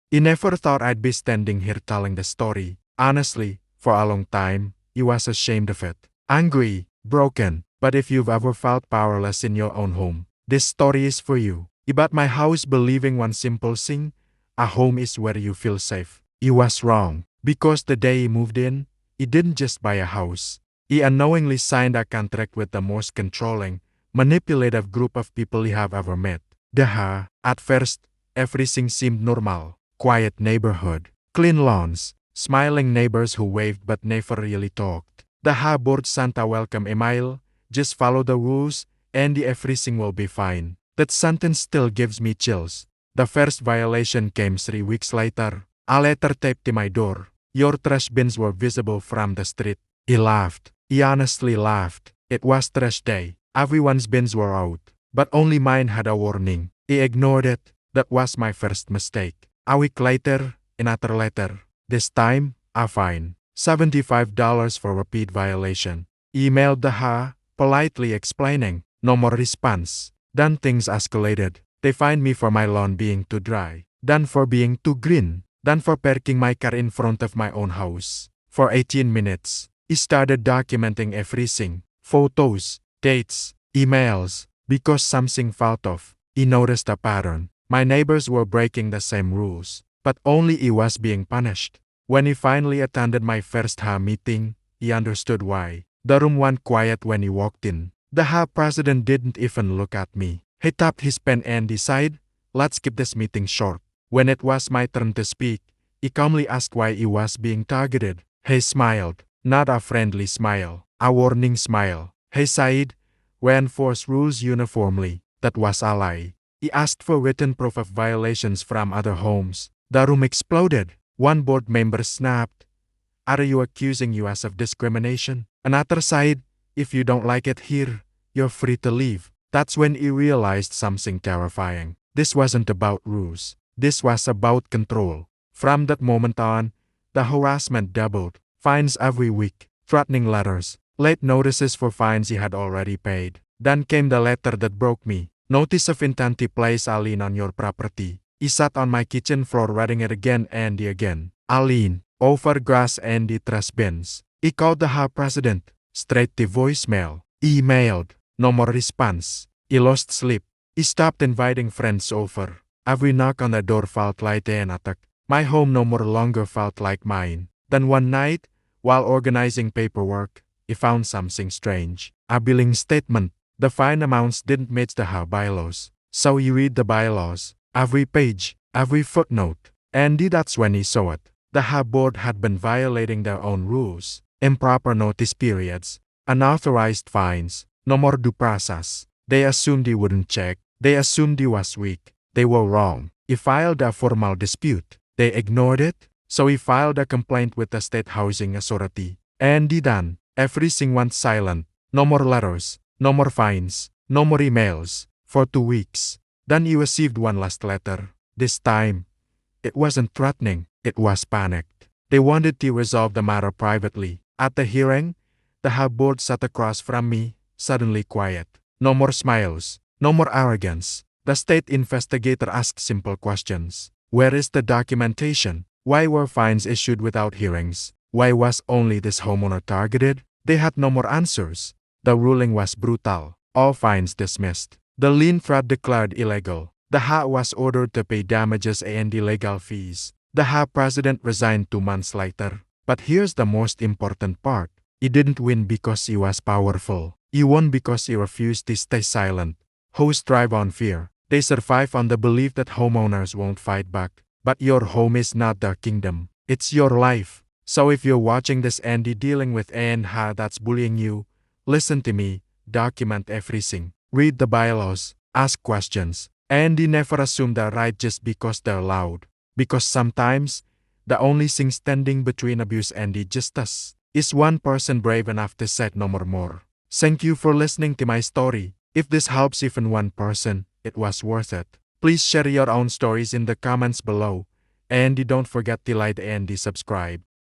I never thought I'd be standing here telling the story. Honestly, for a long time, I was ashamed of it. Angry, broken. But if you've ever felt powerless in your own home, this story is for you. I bought my house believing one simple thing: a home is where you feel safe. I was wrong. Because the day I moved in, I didn't just buy a house. I unknowingly signed a contract with the most controlling, manipulative group of people I have ever met. At first, everything seemed normal. Quiet neighborhood, clean lawns, smiling neighbors who waved but never really talked. The board sent a welcome email: just follow the rules, and everything will be fine. That sentence still gives me chills. The first violation came 3 weeks later. A letter taped to my door. Your trash bins were visible from the street. I laughed. I honestly laughed. It was trash day. Everyone's bins were out. But only mine had a warning. I ignored it. That was my first mistake. A week later, another letter. This time, a fine. $75 for repeat violation. Emailed the politely explaining. No more response. Then things escalated. They fined me for my lawn being too dry. Then for being too green. Then for parking my car in front of my own house. For 18 minutes, I started documenting everything. Photos, dates, emails. Because something felt off, I noticed a pattern. My neighbors were breaking the same rules, but only I was being punished. When I finally attended my first meeting, I understood why. The room went quiet when I walked in. The president didn't even look at me. He tapped his pen and decided, let's keep this meeting short. When it was my turn to speak, I calmly asked why I was being targeted. He smiled, not a friendly smile, a warning smile. He said, we enforce rules uniformly. That was a lie. He asked for written proof of violations from other homes. The room exploded. One board member snapped, are you accusing us of discrimination? Another said, if you don't like it here, you're free to leave. That's when I realized something terrifying. This wasn't about rules. This was about control. From that moment on, the harassment doubled. Fines every week, threatening letters, late notices for fines I had already paid. Then came the letter that broke me. Notice of intent to place a lien on your property. I sat on my kitchen floor reading it again and again. A lien, over grass and the trash bins. I called the president, straight to voicemail. Emailed, no more response. I lost sleep. I stopped inviting friends over. Every knock on the door felt like an attack. My home no more longer felt like mine. Then one night, while organizing paperwork, I found something strange. A billing statement. The fine amounts didn't match the bylaws. So you read the bylaws, every page, every footnote. And that's when he saw it. The board had been violating their own rules. Improper notice periods, unauthorized fines, no more due process. They assumed he wouldn't check. They assumed he was weak. They were wrong. He filed a formal dispute. They ignored it. So he filed a complaint with the State Housing Authority. And then, everything went silent. No more letters. No more fines, no more emails, for 2 weeks. Then he received one last letter. This time, it wasn't threatening, it was panicked. They wanted to resolve the matter privately. At the hearing, the board sat across from me, suddenly quiet. No more smiles, no more arrogance. The state investigator asked simple questions. Where is the documentation? Why were fines issued without hearings? Why was only this homeowner targeted? They had no more answers. The ruling was brutal. All fines dismissed. The lien fraud declared illegal. The was ordered to pay damages and legal fees. The president resigned 2 months later. But here's the most important part. He didn't win because he was powerful. He won because he refused to stay silent. Hosts thrive on fear. They survive on the belief that homeowners won't fight back. But your home is not their kingdom. It's your life. So if you're watching this and dealing with that's bullying you, listen to me, document everything, read the bylaws, ask questions, and never assume they're right just because they're loud. Because sometimes, the only thing standing between abuse and justice is one person brave enough to say no more. Thank you for listening to my story. If this helps even one person, it was worth it. Please share your own stories in the comments below, and don't forget to like and subscribe.